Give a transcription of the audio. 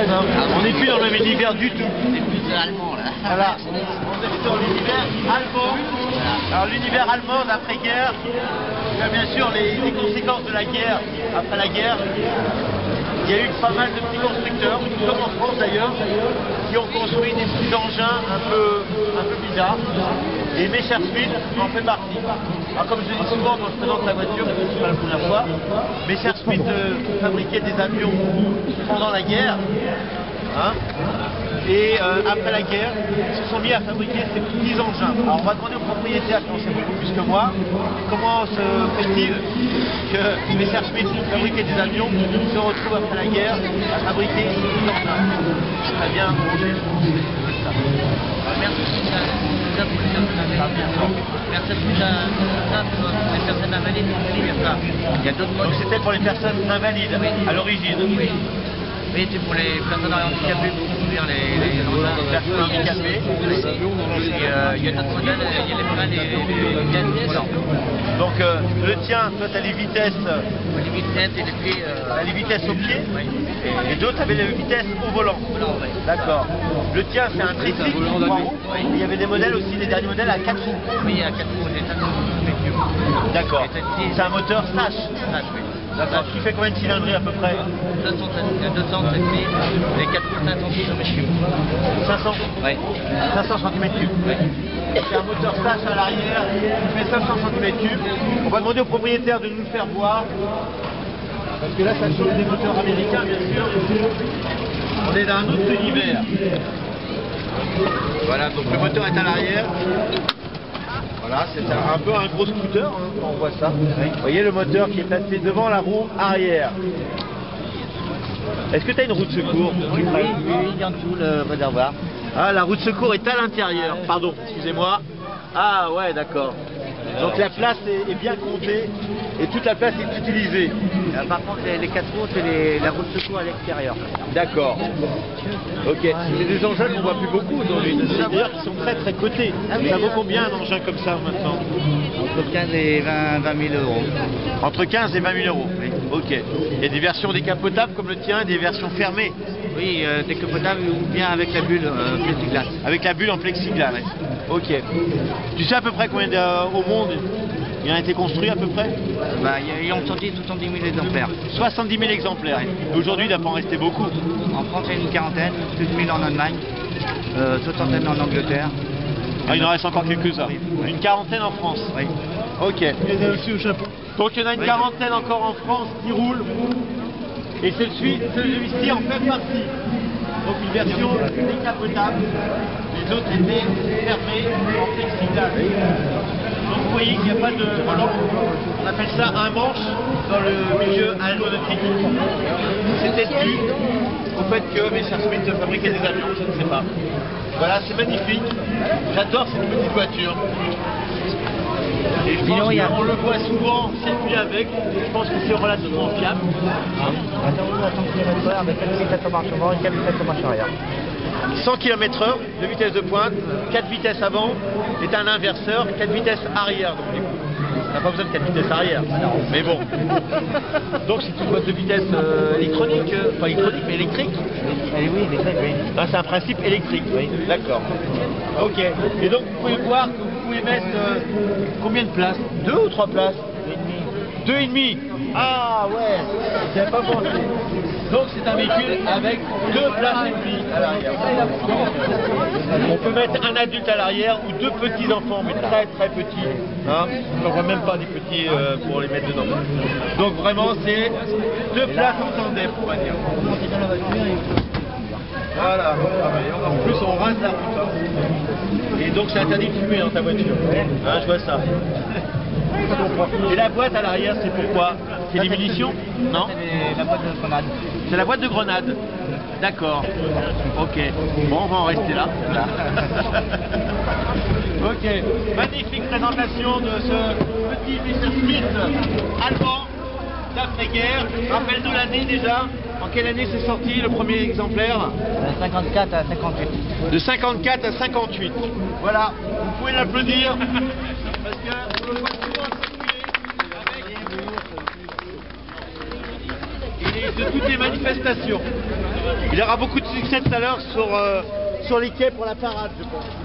française, hein. On n'est plus dans le même univers du tout. C'est plus allemand là. Voilà, on est dans l'univers allemand. Alors l'univers allemand d'après-guerre, il y a bien sûr les conséquences de la guerre, après la guerre. Il y a eu pas mal de petits constructeurs, comme en France d'ailleurs, qui ont construit des petits engins un peu bizarres. Et Messerschmitt en fait partie. Alors comme je dis souvent quand je présente la voiture, et c'est pas la première fois, Messerschmitt fabriquait des avions pendant la guerre. Hein, et après la guerre, ils se sont mis à fabriquer ces petits engins. Alors on va demander aux propriétaires qui en savent beaucoup plus que moi, comment se fait-il que Messerschmitt fabriquait des avions se retrouvent après la guerre à fabriquer ces petits engins. Très bien, Roger. Merci pour les personnes invalides. Merci pour les personnes invalides. Il y a d'autres modes. Donc c'était pour les personnes invalides à l'origine. Oui. Oui, c'est pour les personnes handicapées pour conduire les personnes handicapées. Il y a d'autres modèles, il y a les freins, les vitesses volants. Donc le tien, toi tu as les vitesses. Les vitesses et les pieds. Les vitesses au pied. Oui. Et d'autres avaient les vitesses au volant. Oui. D'accord. Le tien c'est un tricycle, 3 roues. Oui. Il y avait des modèles aussi, les derniers modèles à 4 roues. Oui, à 4 roues, les 5 roues. D'accord. C'est un moteur Snash. Snash, oui. D'accord. Qui fait combien de cylindrées à peu près? 207 000, les 4 roues 500 cm3. 500? Oui. 500 cm3. Oui. C'est un moteur Snash à l'arrière qui fait 500 cm3. On va demander au propriétaire de nous le faire voir. Parce que là, ça change des moteurs américains, bien sûr. On est dans un autre univers. Voilà, donc le moteur est à l'arrière. Voilà, c'est un peu un gros scooter, hein, quand on voit ça. Vous voyez le moteur qui est placé devant la roue arrière. Est-ce que tu as une roue de secours? Oui, il y a en dessous le réservoir. Ah, la roue de secours est à l'intérieur. Pardon, excusez-moi. Ah ouais, d'accord. Donc la place est bien comptée et toute la place est utilisée. Par contre, les 4 roues, c'est la roue de secours à l'extérieur. D'accord. Ok. C'est des engins qu'on voit plus beaucoup aujourd'hui. D'ailleurs, qui sont très très cotés. Ça vaut combien un engin comme ça maintenant? Entre 15 et 20 000 euros. Entre 15 et 20 000 euros. Oui. Ok. Il y a des versions décapotables comme le tien et des versions fermées. Oui, décapotable ou bien avec la bulle plexiglas. Avec la bulle en plexiglas. Oui. Ok. Tu sais à peu près combien au monde il a été construit à peu près? Bah, ils ont sorti 70 000 exemplaires. 70 000 exemplaires. Oui. Aujourd'hui, il n'a pas en resté beaucoup. En France, il y a une quarantaine, plus de 1000 en Allemagne, soixantaine en Angleterre. Ah, il en reste encore quelques-uns. Oui. Une quarantaine en France. Oui. Ok. Il y en a aussi au Japon. Donc il y en a une quarantaine encore en France qui roule. Et celui-ci en fait partie. Donc une version décapotable. Les autres étaient fermés en plexiglas. Donc vous voyez qu'il n'y a pas de volant. On appelle ça un manche dans le milieu aéronautique. C'était dû au fait que Messerschmitt fabriquait des avions, je ne sais pas. Voilà, c'est magnifique. J'adore cette petite voiture. Et je pense qu'on le voit souvent circuler avec. Je pense que c'est relativement fiable. À 100 km/h avec 4 vitesses en marche avant et 4 vitesses en marche arrière. 100 km/h de vitesse de pointe, 4 vitesses avant est un inverseur, 4 vitesses arrière. Donc, du coup, on n'a pas besoin de 4 vitesses arrière. Mais bon. Donc c'est une boîte de vitesse électronique, pas électronique mais électrique. Oui, électrique, oui. Ah, c'est un principe électrique, oui. D'accord. Ok. Et donc vous pouvez voir que vous pouvez mettre combien de places? 2 ou 3 places? 2,5. Ah ouais, j'avais pas pensé. Donc c'est un véhicule avec 2 places et demie à l'arrière. On peut mettre un adulte à l'arrière ou 2 petits enfants, mais très très petits. Hein, on ne voit même pas des petits pour les mettre dedans. Donc vraiment c'est 2 places en tandem, on va dire. Voilà. En plus on rase la route. Hein. Et donc c'est interdit de fumer dans ta voiture. Hein, je vois ça. Et la boîte à l'arrière, c'est pourquoi? C'est les munitions? Non? C'est la boîte de grenade. C'est la boîte de grenade. D'accord. Ok. Bon, on va en rester là. Ok. Magnifique présentation de ce petit Messerschmitt allemand d'après-guerre. Rappelle-nous l'année déjà. En quelle année c'est sorti le premier exemplaire? De 54 à 58. De 54 à 58. Voilà. Vous pouvez l'applaudir. Parce que on le voit souvent circuler avec de toutes les manifestations. Il aura beaucoup de succès tout à l'heure sur les quais pour la parade, je pense.